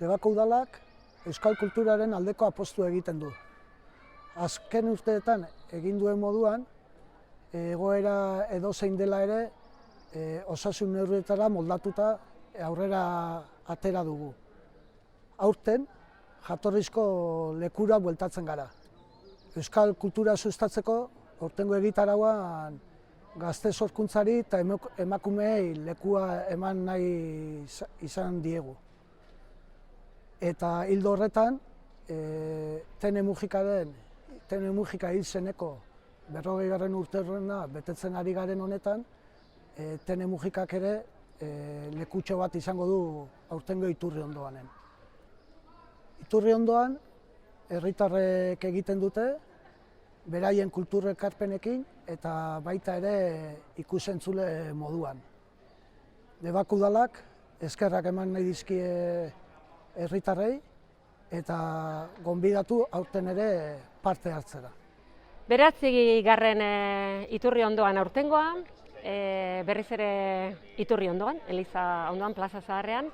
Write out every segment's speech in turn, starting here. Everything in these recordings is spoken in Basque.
Debako udalak euskal kulturaren aldeko apostu egiten du. Azken urteetan egin duen moduan, egoera edozein dela ere, osasun neurrietara moldatuta aurrera atera dugu. Aurten, jatorrizko lekura bueltatzen gara. Euskal kultura sustatzeko, aurtengo egitarauan gazte sorkuntzari eta emakumeei lekua eman nahi izan diegu. Eta hildo horretan, Tene Mujika hil zeneko 40. urteurrena betetzen ari garen honetan, Tene Mujikak ere lekutxo bat izango du aurtengo Iturriondoanen. Iturriondoan, herritarrek egiten dute, beraien kultur ekarpenekin eta baita ere ikus-entzule moduan. Debako udalak eskerrak eman nahi dizkie herritarrei eta gonbidatu aurten ere parte hartzera. 9. Iturriondoan aurtengoa, berriz ere Iturriondoan, Eliza ondoan, Plaza Zaharrean.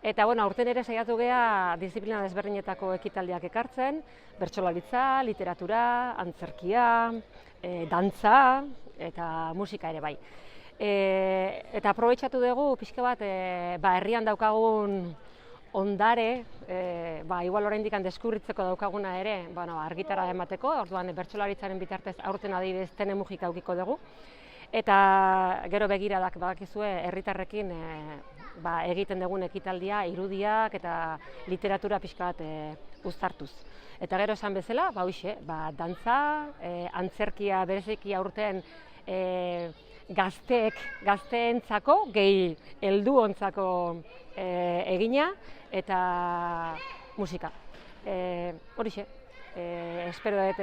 Eta aurten ere saiatu gea disiplina desberdinetako ekitaldiak ekartzen, bertsolaritza, literatura, antzerkia, dantza eta musika ere bai. Eta aprobetxatu dugu pixka bat herrian daukagun ondare, igual oraindik deskubritzeko daukaguna ere argitara emateko, orduan bertsolaritzaren bitartez aurten adibidez Tene Mujika edukiko dugu. Eta gero begiradak badakizue herritarrekin egiten dugun ekitaldia, irudiak eta literatura pixka bat uztartuz. Eta gero esan bezala, dantza, antzerkia bereziki aurten gazteentzako, gehi helduontzako egina eta musika. Horixe, espero dut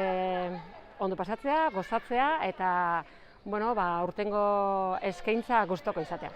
ondo pasatzea, gozatzea eta aurtengo eskaintza gustoko izatea.